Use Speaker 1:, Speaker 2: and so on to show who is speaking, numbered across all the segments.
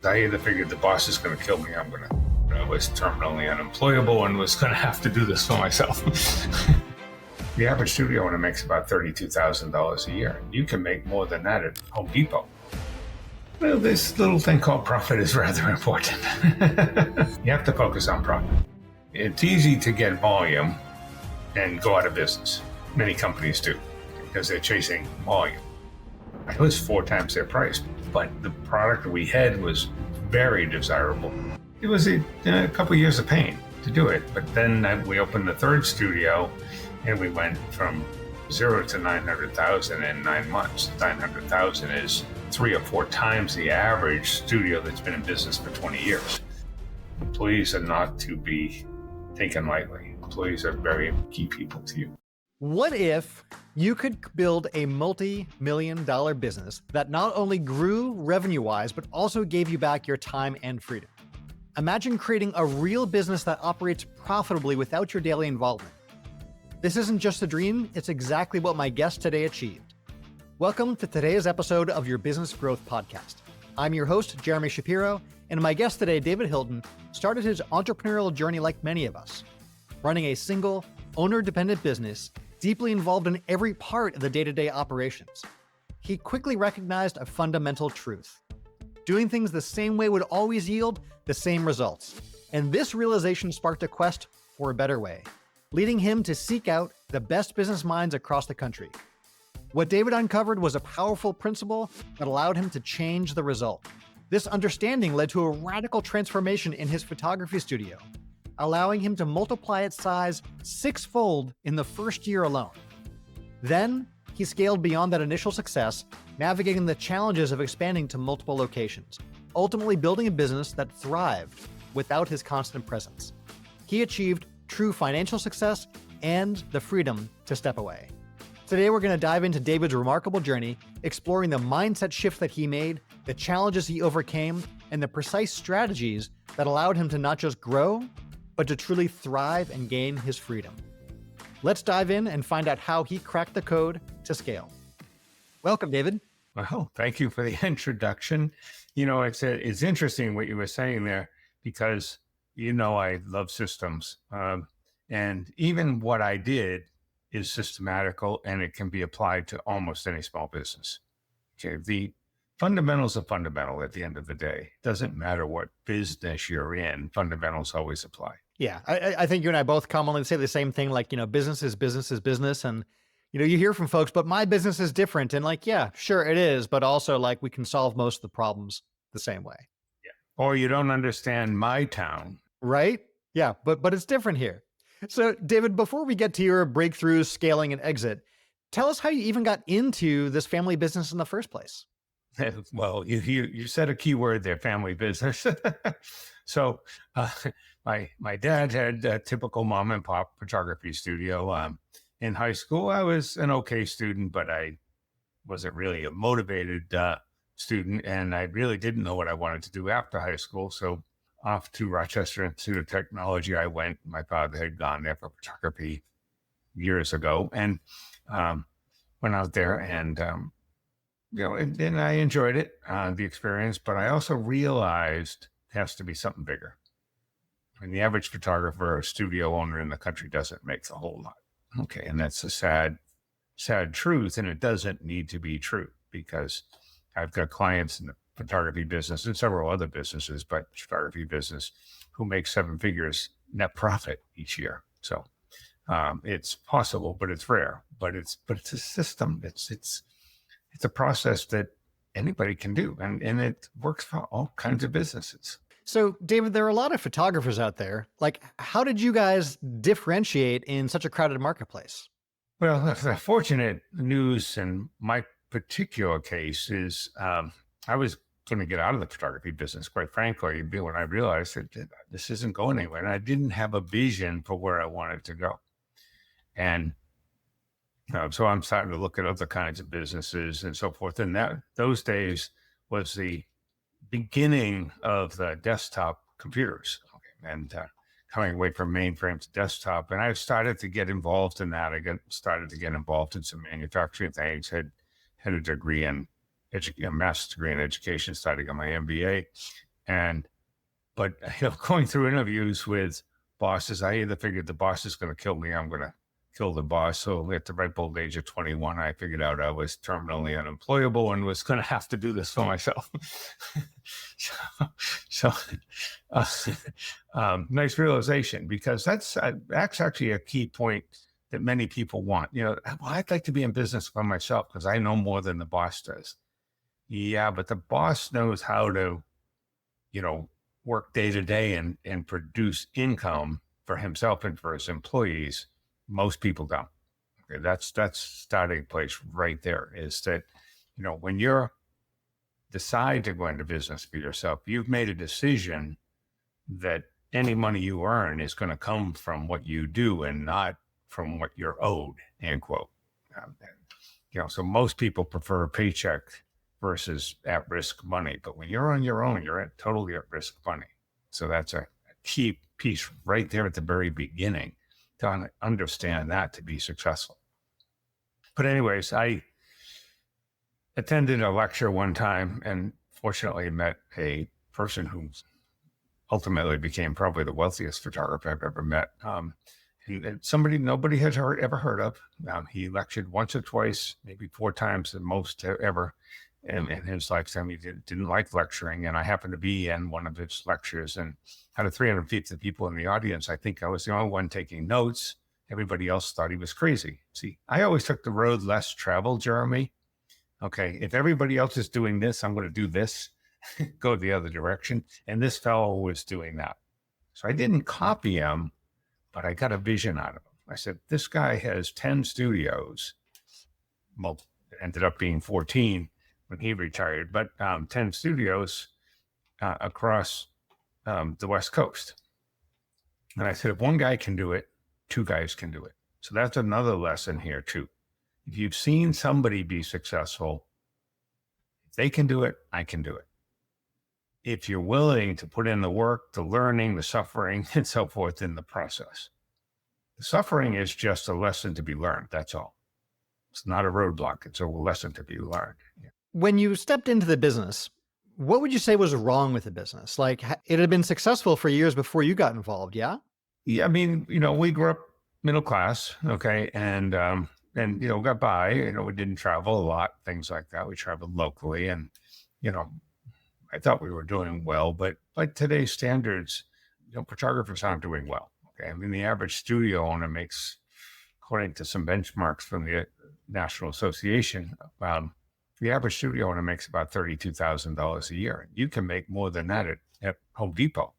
Speaker 1: I either figured the boss is going to kill me, I was terminally unemployable and was going to have to do this for myself. The average studio owner makes about $32,000 a year. You can make more than that at Home Depot. Well, this little thing called profit is rather important. You have to focus on profit. It's easy to get volume and go out of business. Many companies do because they're chasing volume. It was 4 times their price, but the product we had was very desirable. It was a couple of years of pain to do it, but then we opened the 3rd studio and we went from 0 to 900,000 in 9 months. 900,000 is 3 or 4 times the average studio that's been in business for 20 years. Employees are not to be taken lightly. Employees are very key people to you.
Speaker 2: What if you could build a multi-million-dollar business that not only grew revenue-wise, but also gave you back your time and freedom? Imagine creating a real business that operates profitably without your daily involvement. This isn't just a dream, it's exactly what my guest today achieved. Welcome to today's episode of your Business Growth Podcast. I'm your host, Jeremy Shapiro, and my guest today, David Hilton, started his entrepreneurial journey like many of us, running a single, owner-dependent business, deeply involved in every part of the day-to-day operations. He quickly recognized a fundamental truth. Doing things the same way would always yield the same results. And this realization sparked a quest for a better way, leading him to seek out the best business minds across the country. What David uncovered was a powerful principle that allowed him to change the result. This understanding led to a radical transformation in his photography studio, allowing him to multiply its size 6-fold in the first year alone. Then, he scaled beyond that initial success, navigating the challenges of expanding to multiple locations, ultimately building a business that thrived without his constant presence. He achieved true financial success and the freedom to step away. Today, we're going to dive into David's remarkable journey, exploring the mindset shift that he made, the challenges he overcame, and the precise strategies that allowed him to not just grow, but to truly thrive and gain his freedom. Let's dive in and find out how he cracked the code to scale. Welcome, David.
Speaker 1: Well, thank you for the introduction. It's interesting what you were saying there because, I love systems. And even what I did is systematical and it can be applied to almost any small business. Okay, the fundamentals are fundamental at the end of the day. It doesn't matter what business you're in, fundamentals always apply.
Speaker 2: Yeah, I think you and I both commonly say the same thing, like, business is business is business. And, you hear from folks, but my business is different. And yeah, sure it is. But also we can solve most of the problems the same way.
Speaker 1: Yeah. Or you don't understand my town.
Speaker 2: Right? Yeah, but it's different here. So David, before we get to your breakthroughs, scaling, and exit, tell us how you even got into this family business in the first place.
Speaker 1: Well, you said a key word there, family business. So my dad had a typical mom and pop photography studio. In high school, I was an okay student, but I wasn't really a motivated student, and I really didn't know what I wanted to do after high school. So off to Rochester Institute of Technology I went. My father had gone there for photography years ago, and went out there and and I enjoyed it, the experience, but I also realized it has to be something bigger. I mean, the average photographer or studio owner in the country doesn't make a whole lot. Okay, and that's a sad truth, and it doesn't need to be true because I've got clients in the photography business and several other businesses, but photography business who make 7 figures net profit each year. So it's possible, but it's rare. But it's a system. It's a process that anybody can do, and it works for all kinds of businesses.
Speaker 2: So David, there are a lot of photographers out there. How did you guys differentiate in such a crowded marketplace?
Speaker 1: Well, the fortunate news in my particular case is I was going to get out of the photography business, quite frankly, when I realized that this isn't going anywhere. And I didn't have a vision for where I wanted to go. And so I'm starting to look at other kinds of businesses and so forth. And those days was the beginning of the desktop computers, and coming away from mainframe to desktop. And I started to get involved in that. I started to get involved in some manufacturing things, had a degree in a master's degree in education, starting on my MBA. But going through interviews with bosses, I either figured the boss is going to kill me, I'm going to kill the boss. So at the ripe old age of 21, I figured out I was terminally unemployable and was going to have to do this for myself. so nice realization, because that's actually a key point that many people want. Well, I'd like to be in business for myself because I know more than the boss does. Yeah, but the boss knows how to, work day to day and produce income for himself and for his employees. Most people don't. Okay, that's starting place right there, is that, when you're decide to go into business for yourself, you've made a decision that any money you earn is going to come from what you do and not from what you're owed, end quote. So most people prefer a paycheck versus at-risk money. But when you're on your own, you're totally at-risk money. So that's a key piece right there at the very beginning to understand that to be successful. But anyways, I attended a lecture one time and fortunately met a person who ultimately became probably the wealthiest photographer I've ever met. Somebody nobody has ever heard of. He lectured once or twice, maybe 4 times the most ever. In his lifetime, he didn't like lecturing, and I happened to be in one of his lectures, and out of 350 people in the audience, I think I was the only one taking notes. Everybody else thought he was crazy. See, I always took the road less traveled, Jeremy. Okay, if everybody else is doing this, I'm going to do this, go the other direction. And this fellow was doing that. So I didn't copy him, but I got a vision out of him. I said, this guy has 10 studios. Well, it ended up being 14 when he retired, but 10 studios across the West Coast. And I said, if one guy can do it, 2 guys can do it. So that's another lesson here too. If you've seen somebody be successful, if they can do it, I can do it. If you're willing to put in the work, the learning, the suffering, and so forth in the process. The suffering is just a lesson to be learned. That's all. It's not a roadblock. It's a lesson to be learned. Yeah.
Speaker 2: When you stepped into the business, what would you say was wrong with the business? Like, it had been successful for years before you got involved, yeah?
Speaker 1: Yeah, I mean, we grew up middle class, okay, and got by. We didn't travel a lot, things like that. We traveled locally, and I thought we were doing well, but by today's standards, photographers aren't doing well. Okay, I mean, the average studio owner makes, according to some benchmarks from the National Association, the average studio owner makes about $32,000 a year. You can make more than that at Home Depot.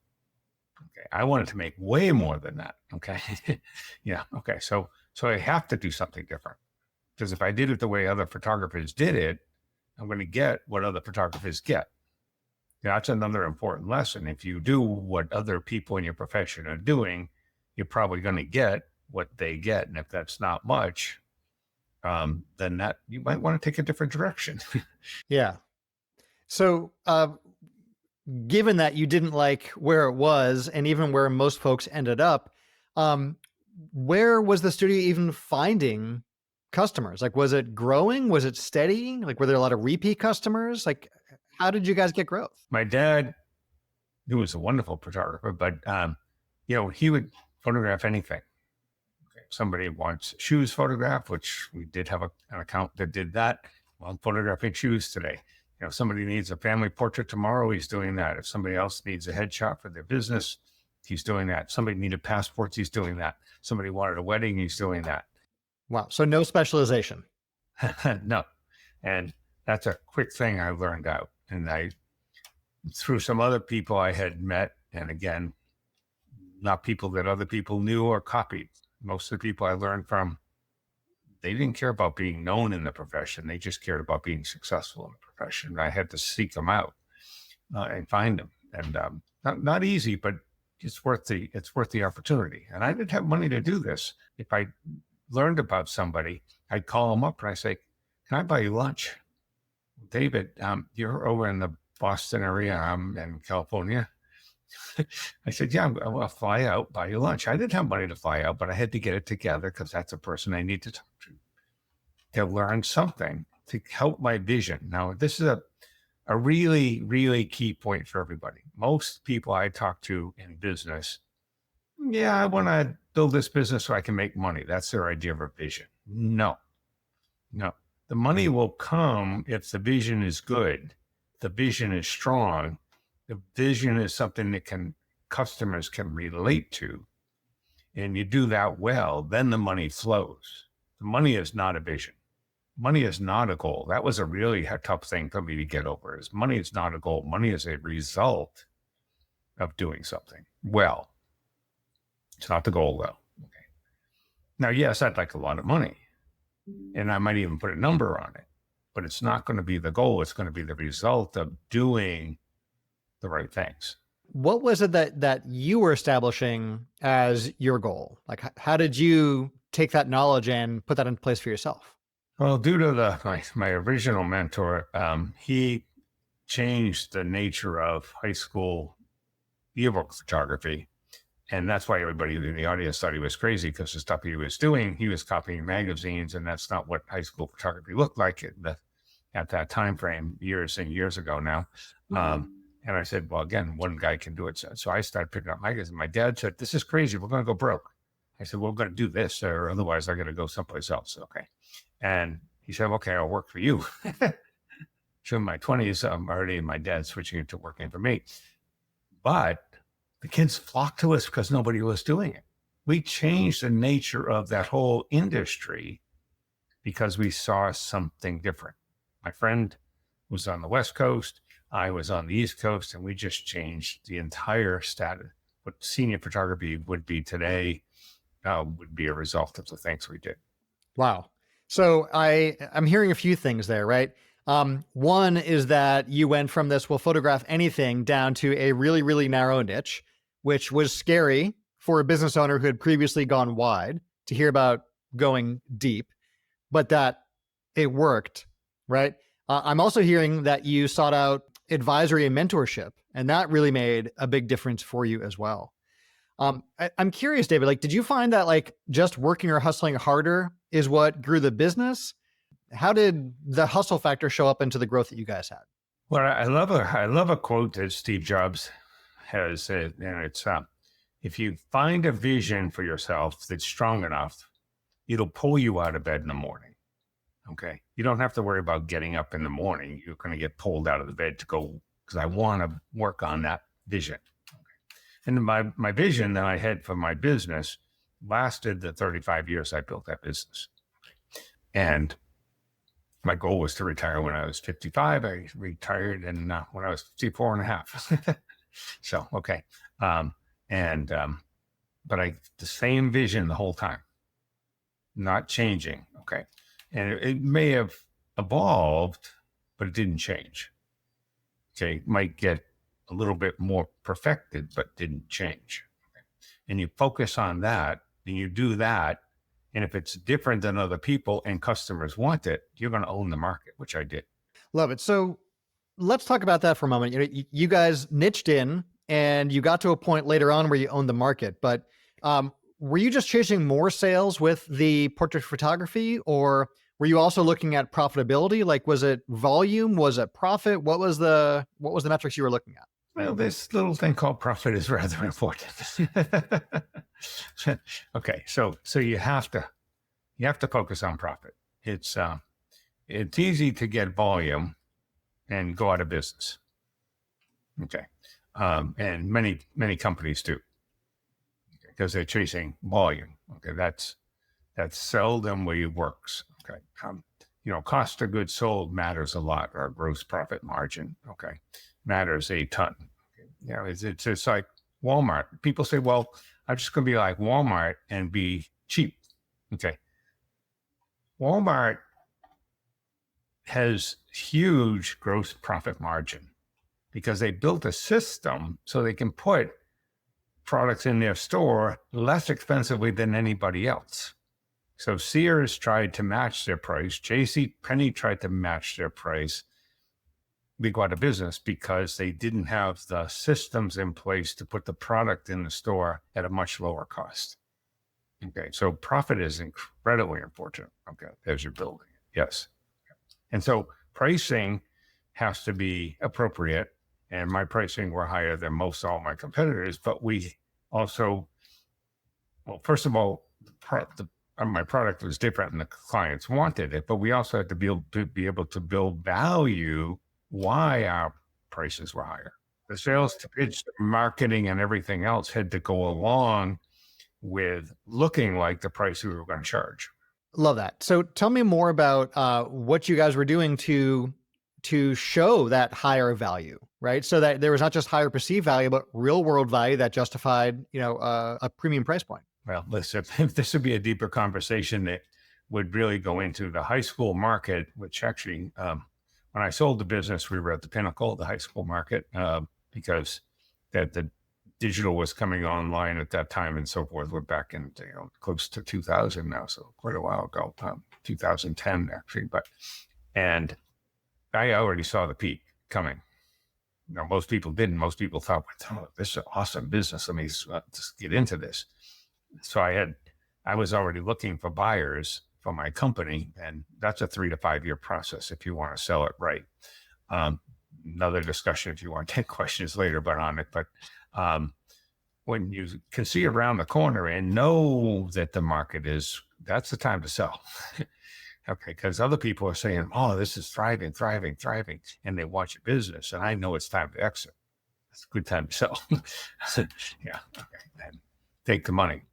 Speaker 1: Okay, I wanted to make way more than that. Okay, yeah. Okay, so I have to do something different, because if I did it the way other photographers did it, I'm going to get what other photographers get. That's another important lesson. If you do what other people in your profession are doing, you're probably going to get what they get. And if that's not much, then that you might want to take a different direction.
Speaker 2: Yeah. So, given that you didn't like where it was and even where most folks ended up, where was the studio even finding customers? Like, was it growing? Was it steady? Like, were there a lot of repeat customers? Like, how did you guys get growth?
Speaker 1: My dad, who was a wonderful photographer, but he would photograph anything. Okay. Somebody wants shoes photographed, which we did have an account that did that. Well, I'm photographing shoes today. Somebody needs a family portrait tomorrow, he's doing that. If somebody else needs a headshot for their business, he's doing that. Somebody needed passports, he's doing that. Somebody wanted a wedding, he's doing that.
Speaker 2: Wow. So no specialization.
Speaker 1: No. And that's a quick thing I learned out. And through some other people I had met, and again, not people that other people knew or copied. Most of the people I learned from, they didn't care about being known in the profession. They just cared about being successful in the profession. I had to seek them out and find them. And not easy, but it's worth the opportunity. And I didn't have money to do this. If I learned about somebody, I'd call them up and I say, "Can I buy you lunch?" "David, you're over in the Boston area. I'm in California." I said, "Yeah, I'll fly out, buy you lunch." I didn't have money to fly out, but I had to get it together because that's a person I need to talk to learn something to help my vision. Now, this is a really, really key point for everybody. Most people I talk to in business, yeah, I want to build this business so I can make money. That's their idea of a vision. No, no. The money will come if the vision is good, the vision is strong, the vision is something that customers can relate to, and you do that well, then the money flows. The money is not a vision. Money is not a goal. That was a really tough thing for me to get over. Is money is not a goal. Money is a result of doing something well. It's not the goal, though. Okay. Now, yes, I'd like a lot of money, and I might even put a number on it, but it's not going to be the goal. It's going to be the result of doing the right things.
Speaker 2: What was it that you were establishing as your goal? Like, how did you take that knowledge and put that into place for yourself?
Speaker 1: Well, due to my original mentor, he changed the nature of high school yearbook photography. And that's why everybody in the audience thought he was crazy, because the stuff he was doing, he was copying magazines, and that's not what high school photography looked like at that time frame, years and years ago now. And I said, well, again, one guy can do it. So I started picking up magazines. My dad said, this is crazy. We're going to go broke. I said, well, we're going to do this, or otherwise I got to go someplace else. Okay. And he said, okay, I'll work for you. So in my 20s, I'm already my dad switching into working for me. But the kids flocked to us because nobody was doing it. We changed the nature of that whole industry because we saw something different. My friend was on the West Coast. I was on the East Coast, and we just changed the entire status. What senior photography would be today would be a result of the things we did.
Speaker 2: Wow. So I'm hearing a few things there, right? One is that you went from this, we'll photograph anything, down to a really, really narrow niche, which was scary for a business owner who had previously gone wide to hear about going deep, but that it worked, right? I'm also hearing that you sought out advisory and mentorship, and that really made a big difference for you as well. I'm curious, David, like, did you find that like just working or hustling harder is what grew the business? How did the hustle factor show up into the growth that you guys had?
Speaker 1: Well, I love a quote that Steve Jobs has said, and it's if you find a vision for yourself that's strong enough, it'll pull you out of bed in the morning. Okay, you don't have to worry about getting up in the morning. You're going to get pulled out of the bed to go because I want to work on that vision. And my vision that I had for my business lasted the 35 years I built that business. And my goal was to retire when I was 55. I retired when I was 54 and a half. So, okay. But the same vision the whole time, not changing. Okay. And it may have evolved, but it didn't change. Okay. It might get a little bit more perfected, but didn't change. Okay. And you focus on that, and you do that. And if it's different than other people and customers want it, you're going to own the market, which I did.
Speaker 2: Love it. So let's talk about that for a moment. You guys niched in, and you got to a point later on where you owned the market, but were you just chasing more sales with the portrait photography, or were you also looking at profitability? Like, was it volume? Was it profit? What was the metrics you were looking at?
Speaker 1: Well, this little thing called profit is rather important. Okay, so you have to focus on profit. It's easy to get volume and go out of business. Okay, and many companies do, because they're chasing volume. Okay, that's seldom where it works. Okay, cost of goods sold matters a lot. Our gross profit margin, okay, matters a ton. It's just like Walmart. People say, well, I'm just going to be like Walmart and be cheap. Okay. Walmart has huge gross profit margin because they built a system so they can put products in their store less expensively than anybody else. So Sears tried to match their price. JCPenney tried to match their price. We go out of business because they didn't have the systems in place to put the product in the store at a much lower cost. Okay, so profit is incredibly important, okay, as you're building it, yes. And so pricing has to be appropriate. And my pricing were higher than most all my competitors, but we also, well, first of all, my product was different and the clients wanted it, but we also had to be able to build value why our prices were higher. The sales pitch, marketing, and everything else had to go along with looking like the price we were going to charge.
Speaker 2: Love that. So tell me more about what you guys were doing to show that higher value, right? So that there was not just higher perceived value, but real world value that justified, a premium price point.
Speaker 1: Well, listen, this would be a deeper conversation that would really go into the high school market, which actually, when I sold the business, we were at the pinnacle of the high school market because the digital was coming online at that time and so forth. We're back in close to 2000 now, so quite a while ago, 2010 actually. And I already saw the peak coming. Most people didn't. Most people thought, oh, this is an awesome business. Let me just get into this. So I was already looking for buyers for my company, and that's a 3 to 5 year process if you want to sell it right. Another discussion if you want to take questions later, on it. But when you can see around the corner and know that the market that's the time to sell. Okay, because other people are saying, oh, this is thriving, and they watch your business, and I know it's time to exit. It's a good time to sell. Yeah, okay, and take the money.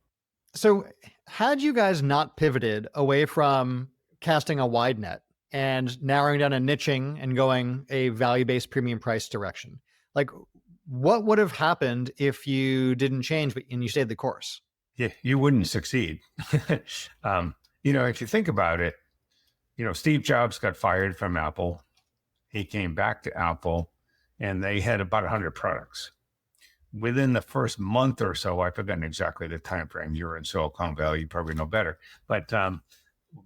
Speaker 2: So had you guys not pivoted away from casting a wide net and narrowing down and niching and going a value-based premium price direction, like what would have happened if you didn't change and you stayed the course?
Speaker 1: Yeah, you wouldn't succeed. If you think about it, Steve Jobs got fired from Apple. He came back to Apple and they had about 100 products. Within the first month or so, I've forgotten exactly the time frame. You're in Silicon Valley, you probably know better. But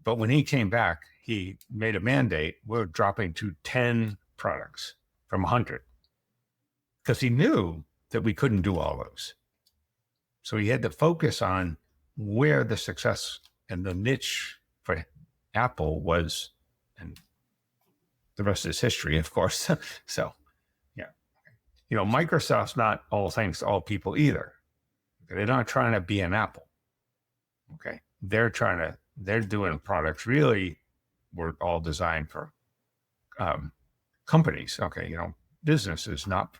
Speaker 1: when he came back, he made a mandate. We're dropping to 10 products from 100 because he knew that we couldn't do all those. So he had to focus on where the success and the niche for Apple was, and the rest is history, of course. So, yeah. Microsoft's not all things to all people either. They're not trying to be an Apple. Okay. They're doing products really were all designed for companies. Okay. Businesses, not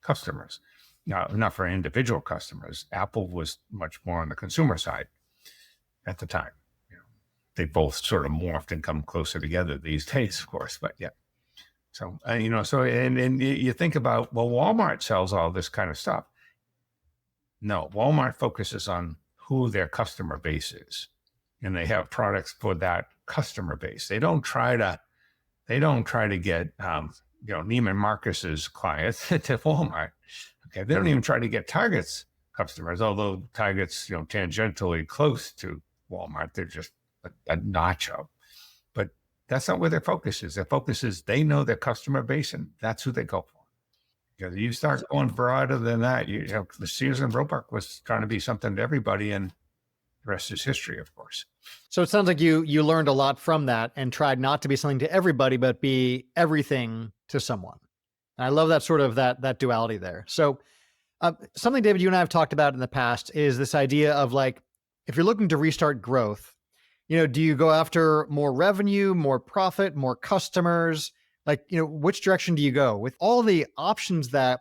Speaker 1: customers, not for individual customers. Apple was much more on the consumer side at the time. They both sort of morphed and come closer together these days, of course, but yeah. So, and you think about, well, Walmart sells all this kind of stuff. No, Walmart focuses on who their customer base is, and they have products for that customer base. They don't try to get, Neiman Marcus's clients to Walmart. Okay. They don't even try to get Target's customers, although Target's, tangentially close to Walmart. They're just a notch up, but that's not where their focus is. Their focus is they know their customer base, and that's who they go for. Because you start going broader than that, the Sears and Roebuck was trying to be something to everybody, and the rest is history, of course.
Speaker 2: So it sounds like you learned a lot from that and tried not to be something to everybody, but be everything to someone. And I love that sort of that duality there. So something, David, you and I have talked about in the past is this idea of like, if you're looking to restart growth, do you go after more revenue, more profit, more customers? Like, which direction do you go with all the options that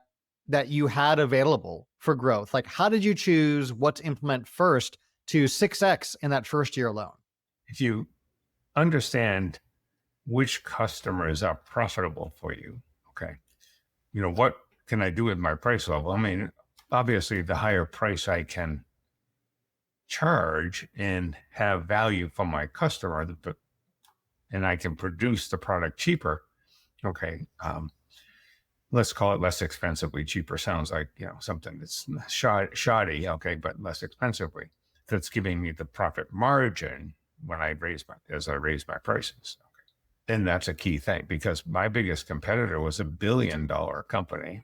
Speaker 2: you had available for growth? Like, how did you choose what to implement first to 6x in that first year alone?
Speaker 1: If you understand which customers are profitable for you, okay, what can I do with my price level? I mean, obviously the higher price I can charge and have value for my customer, and I can produce the product cheaper. Okay. Let's call it less expensively. Cheaper sounds like, something that's shoddy. Okay. But less expensively. That's giving me the profit margin when I raise my prices. Okay. And that's a key thing because my biggest competitor was $1 billion company.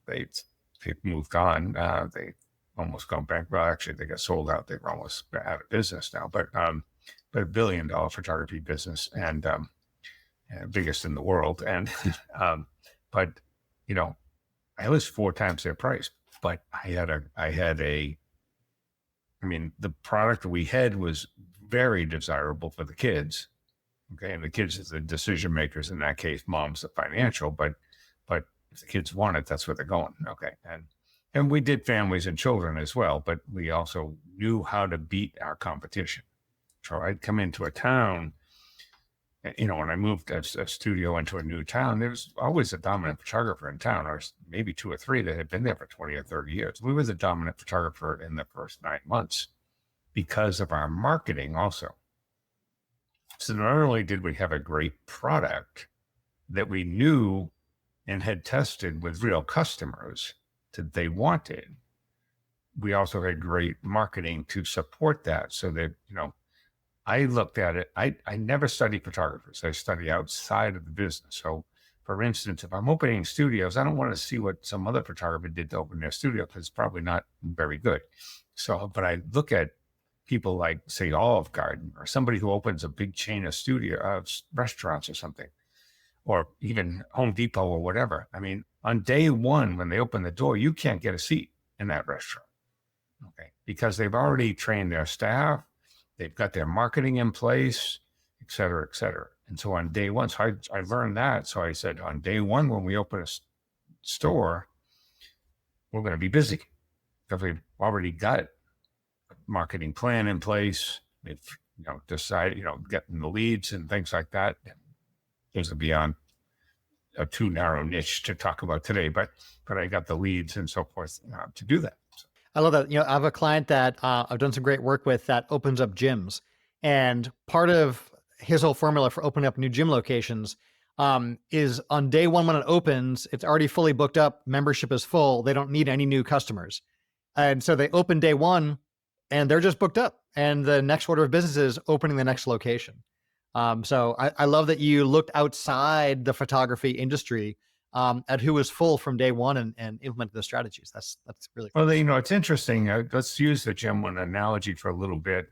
Speaker 1: They've moved on. They almost gone back. Well, actually, they got sold out. They're almost out of business now. But $1 billion photography business, and biggest in the world. And, but, you know, I was 4 times their price, but I mean, the product we had was very desirable for the kids. Okay. And the kids are the decision makers in that case, mom's the financial, but if the kids want it, that's where they're going. Okay. And we did families and children as well, but we also knew how to beat our competition. So I'd come into a town, when I moved a studio into a new town, there was always a dominant photographer in town, or maybe 2 or 3 that had been there for 20 or 30 years. We were the dominant photographer in the first 9 months because of our marketing also. So not only did we have a great product that we knew and had tested with real customers that they wanted, we also had great marketing to support that. So that, I looked at it, I never studied photographers. I study outside of the business. So for instance, if I'm opening studios, I don't want to see what some other photographer did to open their studio because it's probably not very good. So, but I look at people like, say, Olive Garden, or somebody who opens a big chain of restaurants or something, or even Home Depot or whatever. I mean, on day one, when they open the door, you can't get a seat in that restaurant, okay? Because they've already trained their staff, they've got their marketing in place, et cetera, et cetera. And so on day one, so I learned that. So I said, on day one, when we open a store, we're going to be busy because we've already got marketing plan in place. We've decided, getting the leads and things like that. Things are beyond a too narrow niche to talk about today, but I got the leads and so forth to do that. So.
Speaker 2: I love that. I have a client that I've done some great work with that opens up gyms, and part of his whole formula for opening up new gym locations is on day one when it opens, it's already fully booked up. Membership is full. They don't need any new customers, and so they open day one, and they're just booked up. And the next order of business is opening the next location. So I love that you looked outside the photography industry at who was full from day one and implemented the strategies. That's really cool.
Speaker 1: Well, it's interesting. Let's use the gym one analogy for a little bit.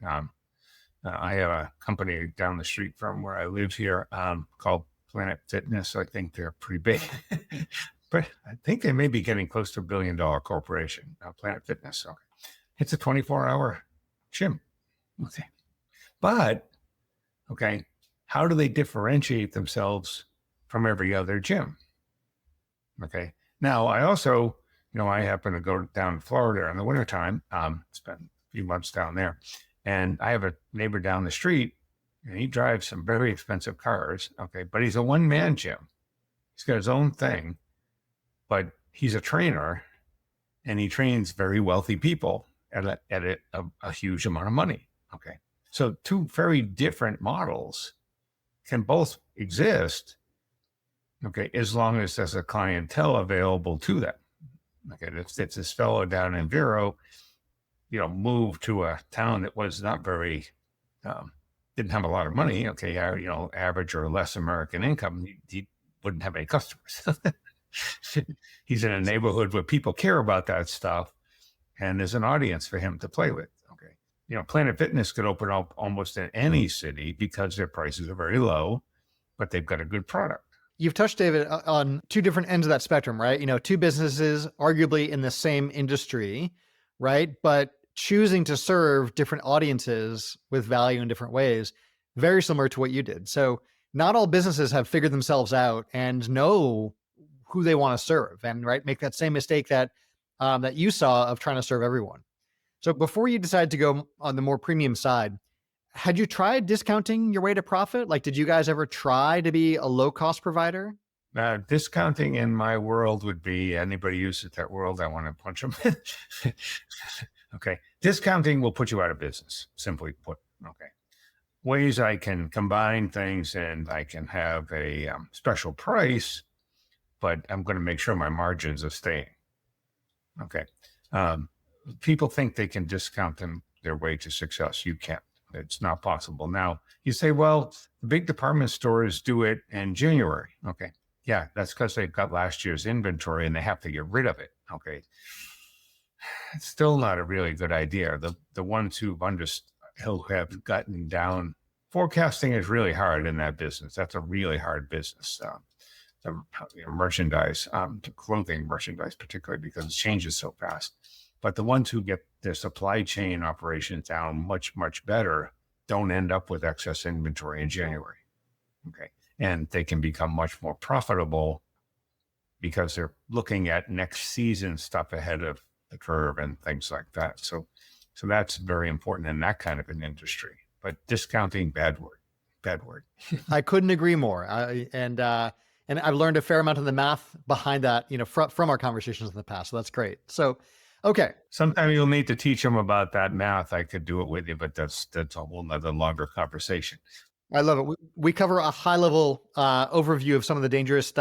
Speaker 1: I have a company down the street from where I live here called Planet Fitness. I think they're pretty big, but I think they may be getting close to $1 billion corporation. Planet Fitness. Okay. It's a 24-hour gym. Okay. But, okay, how do they differentiate themselves from every other gym? Okay. Now, I also, I happen to go down to Florida in the wintertime, spend a few months down there. And I have a neighbor down the street, and he drives some very expensive cars. Okay. But he's a one-man gym. He's got his own thing, but he's a trainer, and he trains very wealthy people at a huge amount of money. Okay. So 2 very different models can both exist. Okay, as long as there's a clientele available to them. Okay, it's this fellow down in Vero, moved to a town that was not very, didn't have a lot of money. Okay, average or less American income. He wouldn't have any customers. He's in a neighborhood where people care about that stuff, and there's an audience for him to play with. Okay, Planet Fitness could open up almost in any city because their prices are very low, but they've got a good product.
Speaker 2: You've touched, David, on 2 different ends of that spectrum, right? 2 businesses arguably in the same industry, right? But choosing to serve different audiences with value in different ways, very similar to what you did. So not all businesses have figured themselves out and know who they want to serve, and right, make that same mistake that that you saw of trying to serve everyone. So before you decided to go on the more premium side, had you tried discounting your way to profit? Like, did you guys ever try to be a low-cost provider?
Speaker 1: Discounting in my world would be, anybody uses that world, I want to punch them. Okay. Discounting will put you out of business, simply put. Okay. Ways I can combine things, and I can have a special price, but I'm going to make sure my margins are staying. Okay. People think they can discount their way to success. You can't. It's not possible. Now, you say, well, the big department stores do it in January. Okay. Yeah, that's because they've got last year's inventory and they have to get rid of it. Okay. It's still not a really good idea. The ones who have gotten down forecasting is really hard in that business. That's a really hard business. Merchandise, clothing merchandise, particularly because it changes so fast. But the ones who get their supply chain operations down much, much better don't end up with excess inventory in January. Okay. And they can become much more profitable because they're looking at next season stuff ahead of the curve and things like that. So that's very important in that kind of an industry. But discounting, bad word.
Speaker 2: I couldn't agree more. And I've learned a fair amount of the math behind that, from our conversations in the past. So that's great. So, okay.
Speaker 1: Sometime you'll need to teach them about that math. I could do it with you, but that's a whole nother longer conversation.
Speaker 2: I love it. We cover a high level overview of some of the dangers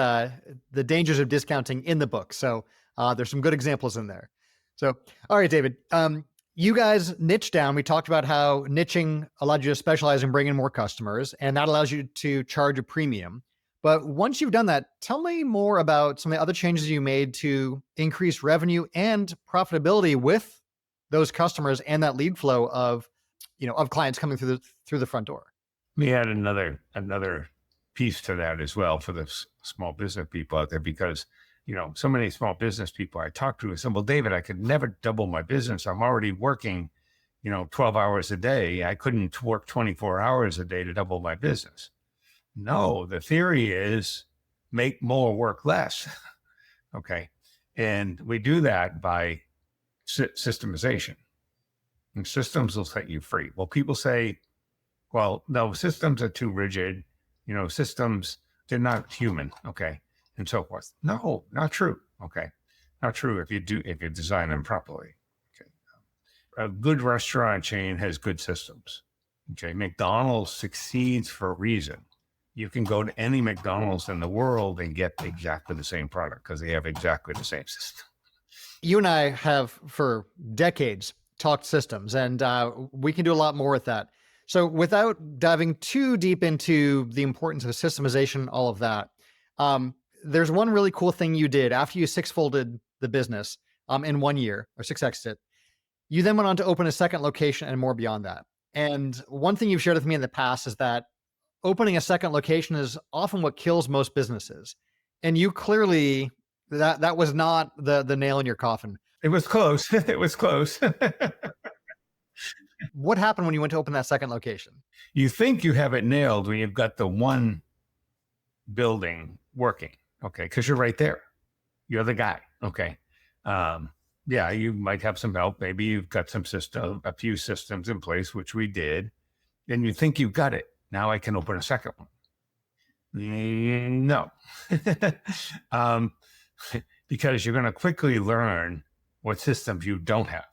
Speaker 2: of discounting in the book. So there's some good examples in there. So, all right, David, you guys niche down. We talked about how niching allowed you to specialize and bring in more customers, and that allows you to charge a premium. But once you've done that, tell me more about some of the other changes you made to increase revenue and profitability with those customers and that lead flow of clients coming through the front door.
Speaker 1: We had another piece to that as well for the small business people out there, because so many small business people I talked to said, well, David, I could never double my business. I'm already working 12 hours a day. I couldn't work 24 hours a day to double my business. No, the theory is make more, work less. Okay. And we do that by systemization. And systems will set you free. Well, people say, well, no, systems are too rigid. Systems, they're not human. Okay. And so forth. No, not true. Okay. Not true if you design them properly. Okay. A good restaurant chain has good systems. Okay. McDonald's succeeds for a reason. You can go to any McDonald's in the world and get exactly the same product because they have exactly the same system.
Speaker 2: You and I have for decades talked systems, and we can do a lot more with that. So without diving too deep into the importance of systemization, all of that, there's one really cool thing you did after you sixfolded the business in 1 year, or 6x'd it. You then went on to open a second location and more beyond that. And one thing you've shared with me in the past is that opening a second location is often what kills most businesses. And you clearly, that was not the nail in your coffin.
Speaker 1: It was close. It was close.
Speaker 2: What happened when you went to open that second location?
Speaker 1: You think you have it nailed when you've got the one building working. Okay. Because you're right there. You're the guy. Okay. Yeah, you might have some help. Maybe you've got a few systems in place, which we did. And you think you've got it. Now I can open a second one. No. Because you're going to quickly learn what systems you don't have,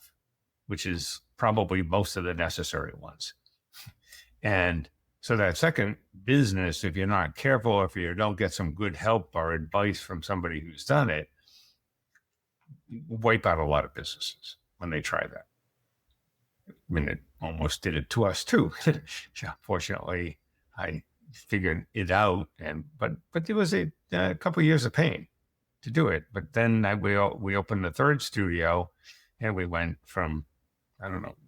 Speaker 1: which is probably most of the necessary ones. And so that second business, if you're not careful, if you don't get some good help or advice from somebody who's done it, wipe out a lot of businesses when they try that. I mean, it almost did it to us too. Fortunately, I figured it out, but there was a couple of years of pain to do it. But then we opened the third studio, and we went from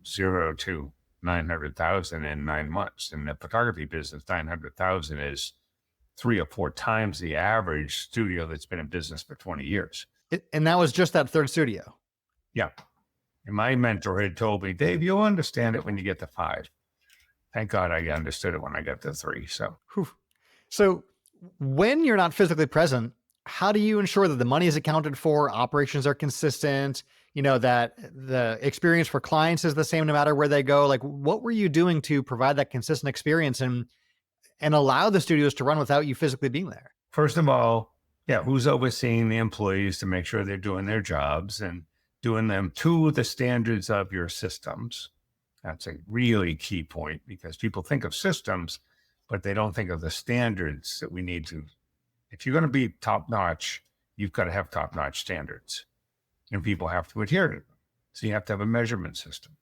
Speaker 1: 0 to 900,000 in 9 months. In the photography business, 900,000 is 3 or 4 times the average studio that's been in business for 20 years.
Speaker 2: And that was just that third studio.
Speaker 1: Yeah. And my mentor had told me, Dave, you'll understand it when you get to 5. Thank God I understood it when I got to 3.
Speaker 2: So when you're not physically present, how do you ensure that the money is accounted for, operations are consistent, that the experience for clients is the same no matter where they go? Like, what were you doing to provide that consistent experience and allow the studios to run without you physically being there?
Speaker 1: First of all, who's overseeing the employees to make sure they're doing their jobs and doing them to the standards of your systems? That's a really key point, because people think of systems, but they don't think of the standards that we need to. If you're going to be top-notch, you've got to have top-notch standards, and people have to adhere to them. So you have to have a measurement system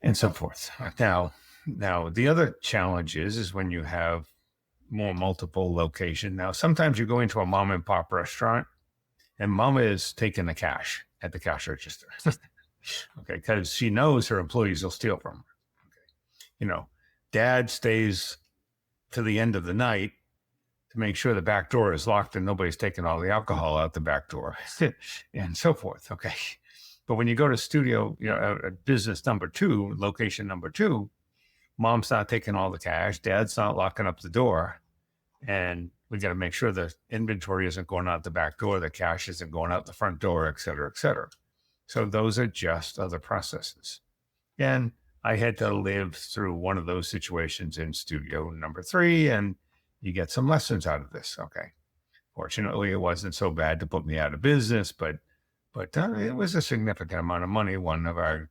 Speaker 1: and so forth. Now the other challenge is when you have multiple location. Now, sometimes you go into a mom and pop restaurant and mama is taking the cash at the cash register. Okay. Because she knows her employees will steal from her. Okay. dad stays to the end of the night to make sure the back door is locked and nobody's taking all the alcohol out the back door and so forth. Okay. But when you go to studio, business number 2, location number 2, mom's not taking all the cash, dad's not locking up the door, and we got to make sure the inventory isn't going out the back door, the cash isn't going out the front door, et cetera, et cetera. So those are just other processes. And I had to live through one of those situations in studio number 3, and you get some lessons out of this. Okay. Fortunately, it wasn't so bad to put me out of business, but it was a significant amount of money. One of our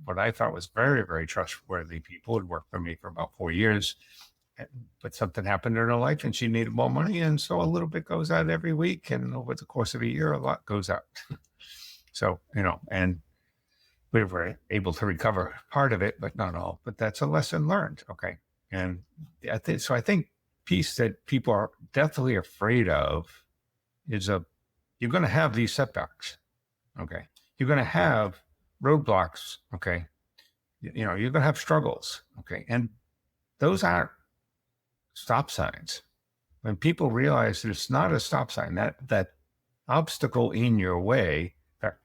Speaker 1: what I thought was very, very trustworthy people had worked for me for about 4 years, but something happened in her life and she needed more money. And so a little bit goes out every week. And over the course of a year, a lot goes out. So, and we were able to recover part of it, but not all. But that's a lesson learned. Okay. And I think piece that people are definitely afraid of is you're going to have these setbacks. Okay. You're going to have roadblocks. Okay. You're going to have struggles. Okay. And those aren't stop signs. When people realize that it's not a stop sign, that obstacle in your way, that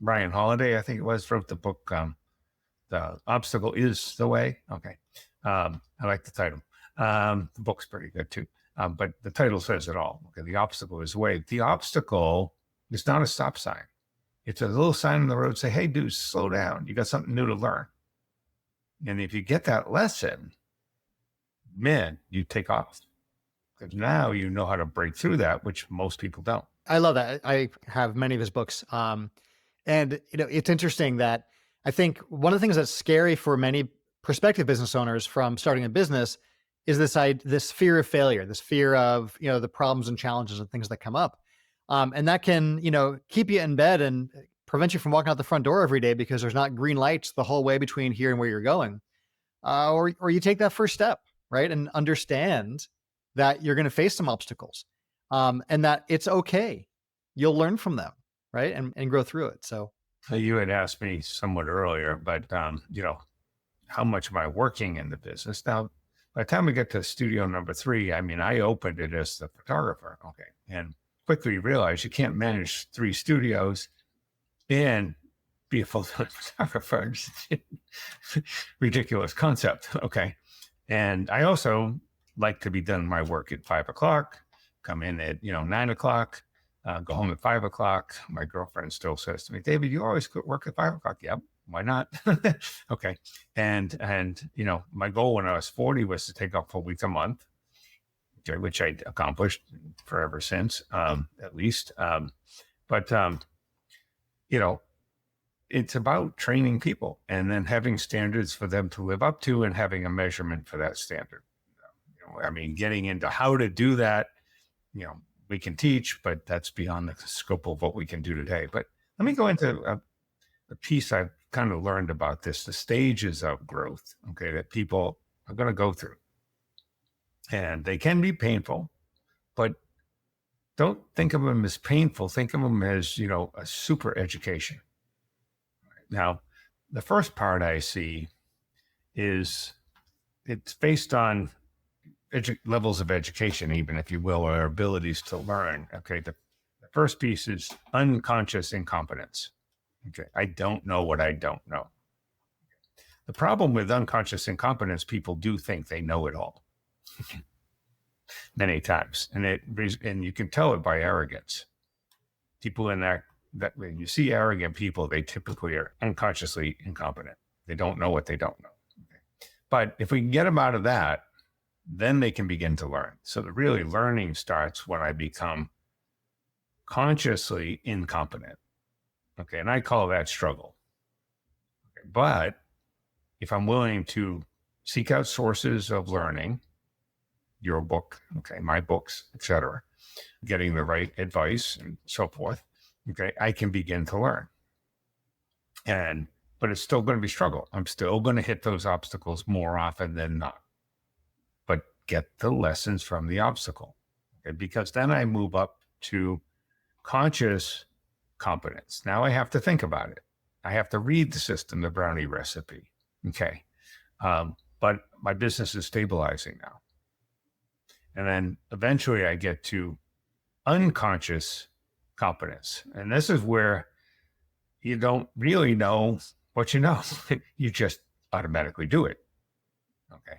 Speaker 1: Ryan Holiday, I think it was, wrote the book, The Obstacle is the Way. Okay. I like the title. The book's pretty good too. But the title says it all. Okay. The obstacle is the way. The obstacle is not a stop sign. It's a little sign on the road say, hey, dude, slow down. You got something new to learn. And if you get that lesson, man, you take off. Because now you know how to break through that, which most people don't.
Speaker 2: I love that. I have many of his books. And it's interesting that I think one of the things that's scary for many prospective business owners from starting a business is this fear of failure, this fear of, the problems and challenges and things that come up. And that can, keep you in bed and prevent you from walking out the front door every day because there's not green lights the whole way between here and where you're going. Or you take that first step, right? And understand that you're going to face some obstacles, and that it's okay. You'll learn from them, right? And grow through it. So
Speaker 1: you had asked me somewhat earlier, but how much am I working in the business? Now, by the time we get to studio number 3, I opened it as the photographer. Okay. And quickly realized you can't manage 3 studios and be a full-time photographer. Ridiculous concept. Okay. And I also like to be done my work at 5 o'clock, come in at, 9 o'clock, go home at 5 o'clock. My girlfriend still says to me, David, you always work at 5 o'clock. Yep. Why not? Okay. And, my goal when I was 40 was to take off a week a month, which I accomplished forever since, at least. It's about training people and then having standards for them to live up to and having a measurement for that standard. Getting into how to do that, we can teach, but that's beyond the scope of what we can do today. But let me go into the piece I've kind of learned about this, the stages of growth, okay, that people are going to go through. And they can be painful, but don't think of them as painful. Think of them as, a super education. Now, the first part I see is it's based on levels of education, even if you will, or abilities to learn. Okay. The first piece is unconscious incompetence. Okay. I don't know what I don't know. The problem with unconscious incompetence, people do think they know it all. Many times. And you can tell it by arrogance. People in that when you see arrogant people, they typically are unconsciously incompetent. They don't know what they don't know. Okay. But if we can get them out of that, then they can begin to learn. So the really learning starts when I become consciously incompetent. Okay. And I call that struggle. Okay. But if I'm willing to seek out sources of learning, your book, okay, my books, etc., getting the right advice and so forth, okay, I can begin to learn. But it's still going to be struggle. I'm still going to hit those obstacles more often than not. But get the lessons from the obstacle, okay? Because then I move up to conscious competence. Now I have to think about it. I have to read the system, the brownie recipe. Okay. but my business is stabilizing now. And then eventually I get to unconscious competence. And this is where you don't really know what you know. You just automatically do it. Okay.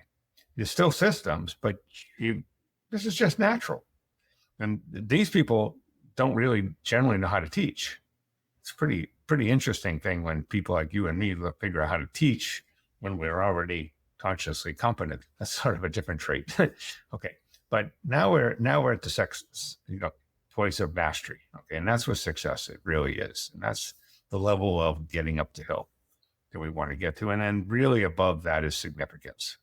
Speaker 1: There's still systems, but this is just natural. And these people don't really generally know how to teach. It's pretty interesting thing when people like you and me figure out how to teach when we're already consciously competent. That's sort of a different trait. Okay. But now we're at the place of mastery. Okay. And that's what success it really is. And that's the level of getting up the hill that we want to get to. And then really above that is significance.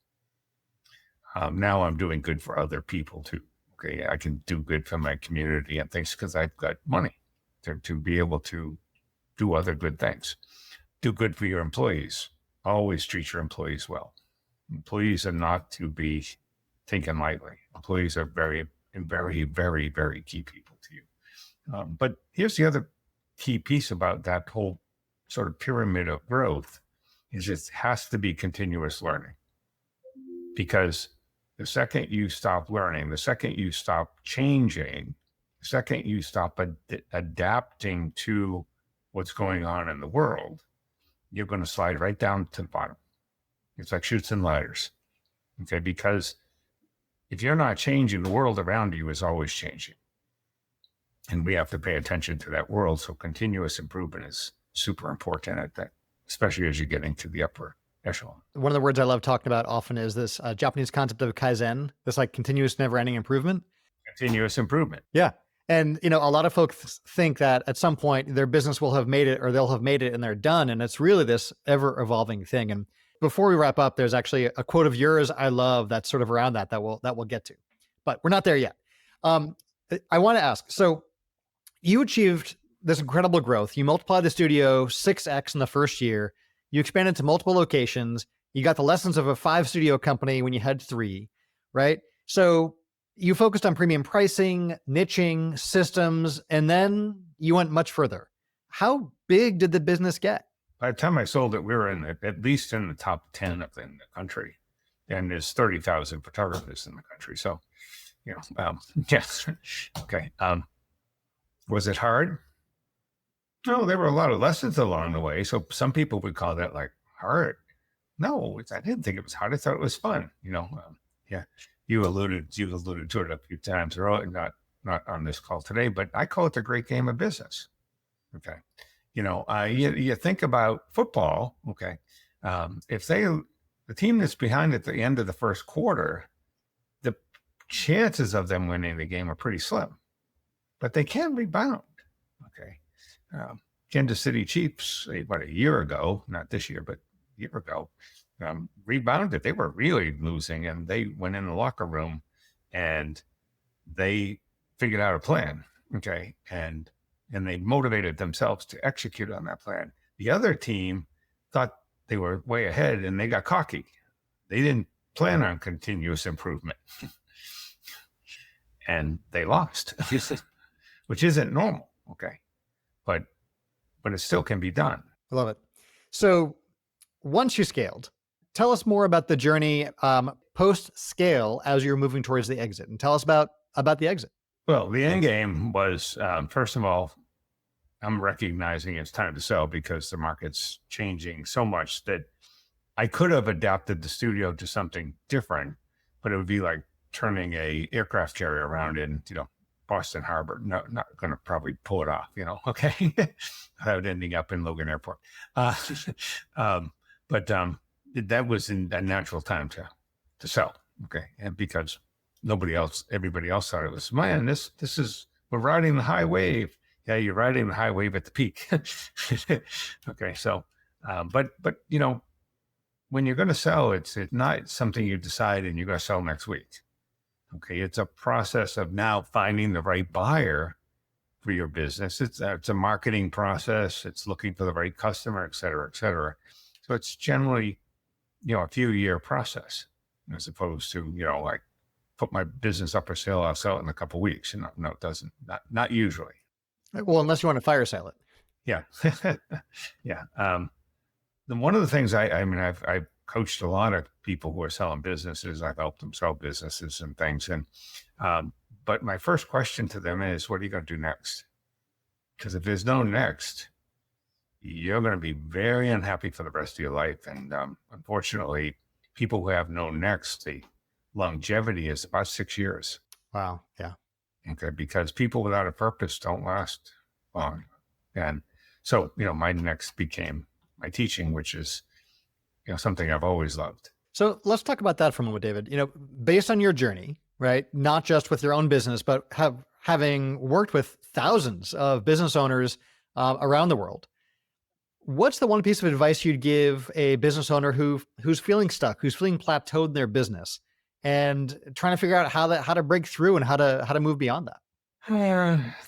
Speaker 1: Now I'm doing good for other people too. Okay. I can do good for my community and things because I've got money to be able to do other good things. Do good for your employees. Always treat your employees well. Employees are not to be taken lightly. Employees are very, very, very, very key people to you. But here's the other key piece about that whole sort of pyramid of growth is it has to be continuous learning. Because the second you stop learning, the second you stop changing, the second you stop adapting to what's going on in the world, you're going to slide right down to the bottom. It's like chutes and ladders. Okay. Because if you're not changing, the world around you is always changing. And we have to pay attention to that world. So continuous improvement is super important at that, especially as you're getting to the upper echelon.
Speaker 2: One of the words I love talking about often is this Japanese concept of Kaizen, this like continuous never ending improvement.
Speaker 1: Continuous improvement.
Speaker 2: Yeah. And, a lot of folks think that at some point their business will have made it or they'll have made it and they're done. And it's really this ever evolving thing. And before we wrap up, there's actually a quote of yours I love that's sort of around that we'll get to, but we're not there yet. I want to ask, so you achieved this incredible growth. You multiplied the studio 6x in the first year. You expanded to multiple locations. You got the lessons of a 5 studio company when you had 3, right? So you focused on premium pricing, niching, systems, and then you went much further. How big did the business get?
Speaker 1: By the time I sold it, we were at least in the top 10 in the country. And there's 30,000 photographers in the country. So, yes. Okay. Was it hard? No, there were a lot of lessons along the way. So some people would call that like hard. No, I didn't think it was hard. I thought it was fun. Yeah. You alluded to it a few times earlier, not on this call today, but I call it the great game of business. Okay. You think about football. Okay. If the team that's behind at the end of the first quarter, the chances of them winning the game are pretty slim, but they can rebound. Okay. Kansas City Chiefs, a year ago, not this year, but a year ago, rebounded. They were really losing, and they went in the locker room and they figured out a plan. Okay. And they motivated themselves to execute on that plan. The other team thought they were way ahead and they got cocky. They didn't plan on continuous improvement and they lost, which isn't normal. Okay. But it still can be done.
Speaker 2: I love it. So once you scaled, tell us more about the journey post-scale as you're moving towards the exit, and tell us about the exit.
Speaker 1: Well, the end game was, first of all, I'm recognizing it's time to sell because the market's changing so much that I could have adapted the studio to something different, but it would be like turning a aircraft carrier around in, Boston Harbor. No, not going to probably pull it off, okay, without ending up in Logan Airport. But that was in a natural time to sell. Okay. And because everybody else thought it was, man, this is, we're riding the high wave. Yeah, you're riding the high wave at the peak. Okay. So, but when you're going to sell, it's not something you decide and you're going to sell next week. Okay. It's a process of now finding the right buyer for your business. It's a marketing process. It's looking for the right customer, et cetera, et cetera. So it's generally, a few year process as opposed to, like put my business up for sale, I'll sell it in a couple of weeks. No, it doesn't. Not usually.
Speaker 2: Well, unless you want to fire sale it.
Speaker 1: Yeah. Yeah. Then one of the things I've coached a lot of people who are selling businesses. I've helped them sell businesses and things. But my first question to them is, what are you going to do next? Because if there's no next, you're going to be very unhappy for the rest of your life. And unfortunately, people who have no next, the longevity is about 6 years.
Speaker 2: Wow. Yeah.
Speaker 1: Okay. Because people without a purpose don't last long. And so, my next became my teaching, which is, something I've always loved.
Speaker 2: So let's talk about that for a moment, David. Based on your journey, right? Not just with your own business, but having worked with thousands of business owners around the world, what's the one piece of advice you'd give a business owner who's feeling stuck, who's feeling plateaued in their business, and trying to figure out how to break through and how to move beyond that?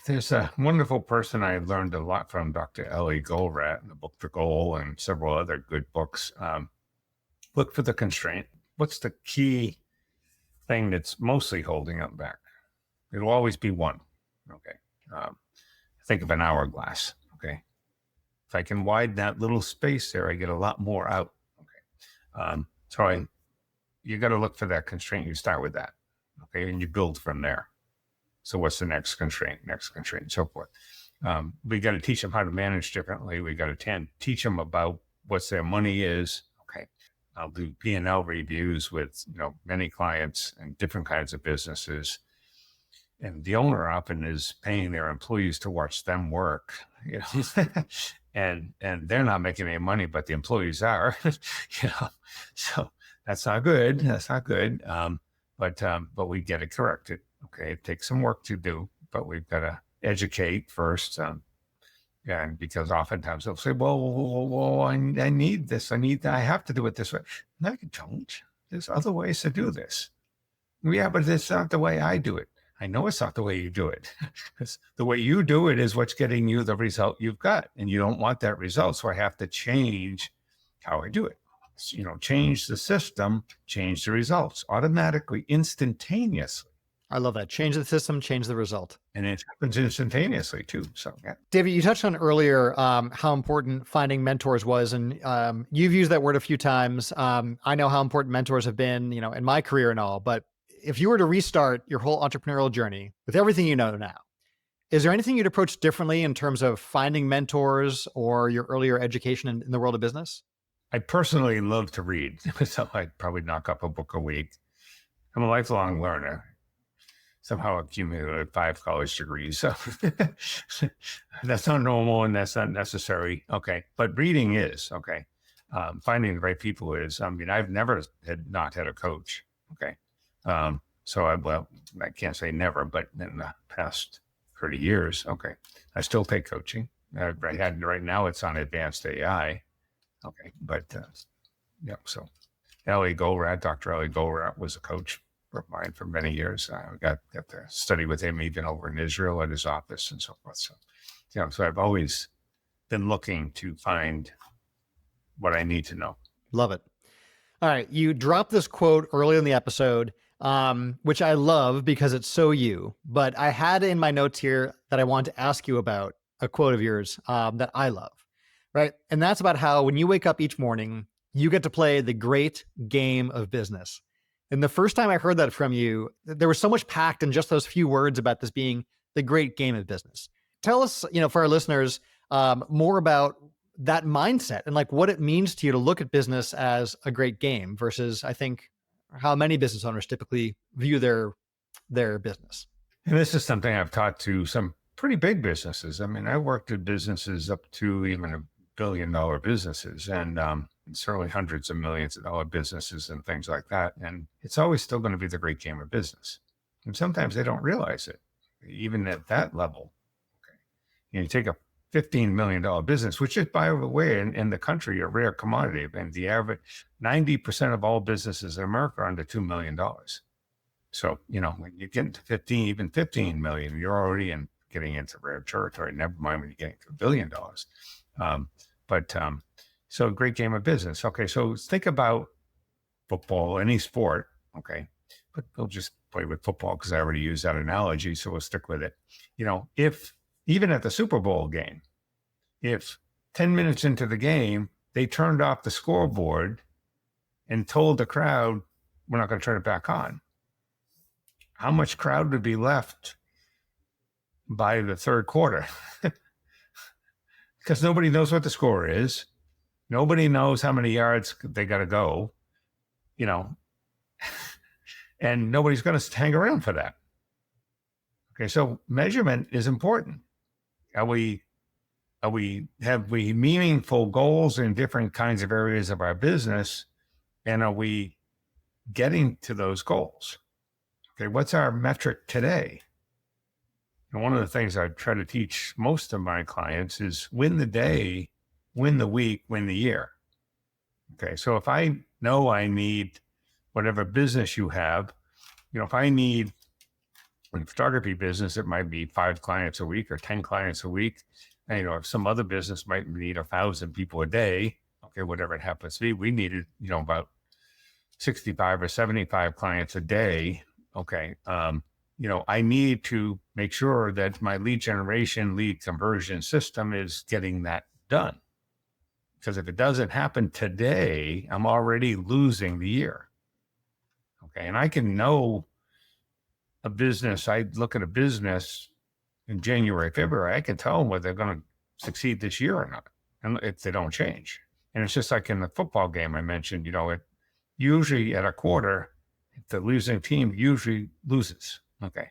Speaker 1: There's a wonderful person I learned a lot from, Dr. Ellie Goldratt, in the book The Goal and several other good books. Look for the constraint. What's the key thing that's mostly holding up back? It'll always be one. Okay. Think of an hourglass. Okay. If I can widen that little space there, I get a lot more out. Okay. You got to look for that constraint. You start with that. Okay. And you build from there. So what's the next constraint, and so forth. We got to teach them how to manage differently. We got to teach them about what their money is. Okay. I'll do P&L reviews with, many clients and different kinds of businesses. And the owner often is paying their employees to watch them work, and they're not making any money, but the employees are, so that's not good. But we get it corrected. Okay. It takes some work to do, but we've got to educate first. And because oftentimes they'll say, well, I need this. I have to do it this way. No, you don't. There's other ways to do this. Yeah, but it's not the way I do it. I know it's not the way you do it. Because the way you do it is what's getting you the result you've got. And you don't want that result. So I have to change how I do it. Change the system, change the results automatically, instantaneously.
Speaker 2: I love that. Change the system, change the result.
Speaker 1: And it happens instantaneously too. So, yeah.
Speaker 2: David, you touched on earlier how important finding mentors was, and you've used that word a few times. I know how important mentors have been, in my career and all, but if you were to restart your whole entrepreneurial journey with everything you know now, is there anything you'd approach differently in terms of finding mentors or your earlier education in the world of business?
Speaker 1: I personally love to read, so I'd probably knock up a book a week. I'm a lifelong learner. Somehow accumulated 5 college degrees. So that's not normal and that's not necessary. Okay. But reading is, okay. Finding the right people is, I've never not had a coach. Okay. I can't say never, but in the past 30 years, okay, I still take coaching. Right now it's on advanced AI. Okay. But, so Dr. Ellie Goldratt was a coach of mine for many years. I got to study with him even over in Israel at his office and so forth. So I've always been looking to find what I need to know.
Speaker 2: Love it. All right. You dropped this quote early in the episode, which I love because it's so you, but I had in my notes here that I want to ask you about a quote of yours that I love, right? And that's about how when you wake up each morning, you get to play the great game of business. And the first time I heard that from you, there was so much packed in just those few words about this being the great game of business. Tell us, for our listeners, more about that mindset and like what it means to you to look at business as a great game versus, I think, how many business owners typically view their business.
Speaker 1: And this is something I've taught to some pretty big businesses. I worked at businesses up to even $1 billion businesses, and certainly hundreds of millions of dollar businesses and things like that. And it's always still going to be the great game of business. And sometimes they don't realize it, even at that level. Okay. You take a $15 million business, which is, by the way, in the country, a rare commodity. And the average 90% of all businesses in America are under $2 million. So, when you get into 15 million, you're already getting into rare territory. Never mind when you get into $1 billion. So great game of business. Okay. So think about football, any sport. Okay. But we'll just play with football because I already used that analogy. So we'll stick with it. If even at the Super Bowl game, if 10 minutes into the game, they turned off the scoreboard and told the crowd, we're not going to turn it back on, how much crowd would be left by the third quarter? Because nobody knows what the score is. Nobody knows how many yards they got to go, and nobody's going to hang around for that. Okay, so measurement is important. Have we meaningful goals in different kinds of areas of our business, and are we getting to those goals? Okay, what's our metric today? And one of the things I try to teach most of my clients is win the day, win the week, win the year. Okay, so if I know I need whatever business you have, if I need, in photography business, it might be 5 clients a week or 10 clients a week. And, if some other business might need 1,000 people a day, okay, whatever it happens to be, we needed, about 65 or 75 clients a day. Okay. I need to make sure that my lead generation, lead conversion system is getting that done. Because if it doesn't happen today, I'm already losing the year. Okay. And I can know a business. I look at a business in January, February, I can tell them whether they're going to succeed this year or not, and if they don't change. And it's just like in the football game I mentioned, it usually at a quarter, the losing team usually loses. Okay.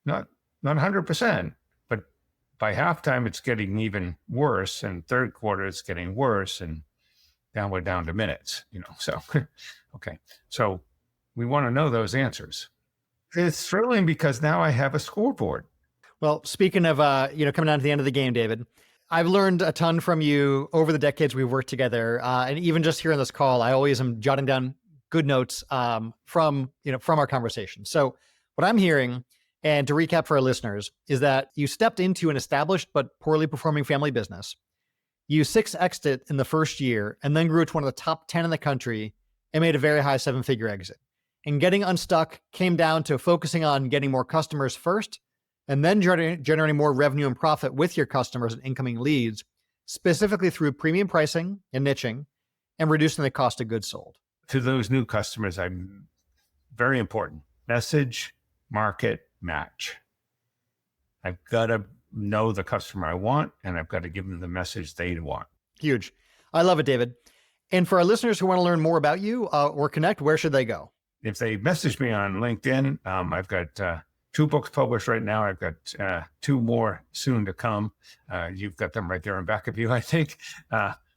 Speaker 1: Not 100%, but by halftime, it's getting even worse. And third quarter, it's getting worse. And down we're down to minutes, so, okay. So we want to know those answers. It's thrilling because now I have a scoreboard.
Speaker 2: Well, speaking of, coming down to the end of the game, David, I've learned a ton from you over the decades we've worked together. And even just here on this call, I always am jotting down good notes from our conversation. So what I'm hearing, and to recap for our listeners, is that you stepped into an established but poorly performing family business. You 6x'd it in the first year and then grew to one of the top 10 in the country and made a very high 7-figure exit. And getting unstuck came down to focusing on getting more customers first, and then generating more revenue and profit with your customers and incoming leads, specifically through premium pricing and niching, and reducing the cost of goods sold.
Speaker 1: To those new customers, I'm very important. Message, market, match. I've got to know the customer I want, and I've got to give them the message they want.
Speaker 2: Huge. I love it, David. And for our listeners who want to learn more about you or connect, where should they go?
Speaker 1: If they message me on LinkedIn, I've got 2 books published right now. I've got 2 more soon to come. You've got them right there in back of you, I think.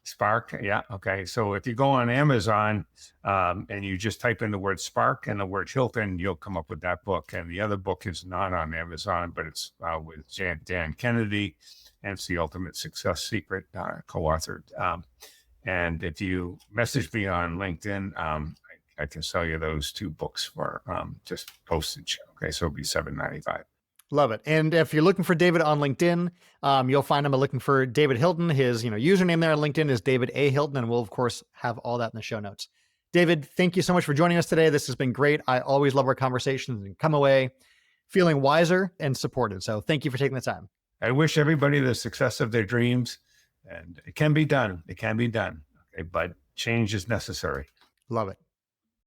Speaker 1: Spark. Yeah. Okay. So if you go on Amazon and you just type in the word Spark and the word Hilton, you'll come up with that book. And the other book is not on Amazon, but it's with Dan Kennedy, and it's The Ultimate Success Secret, co-authored. And if you message me on LinkedIn, I can sell you those 2 books for just postage. Okay, so it'll be $7.95.
Speaker 2: Love it. And if you're looking for David on LinkedIn, you'll find him by looking for David Hilton. His username there on LinkedIn is David A. Hilton, and we'll of course have all that in the show notes. David, thank you so much for joining us today. This has been great. I always love our conversations and come away feeling wiser and supported. So thank you for taking the time.
Speaker 1: I wish everybody the success of their dreams, and it can be done. It can be done. Okay, but change is necessary.
Speaker 2: Love it.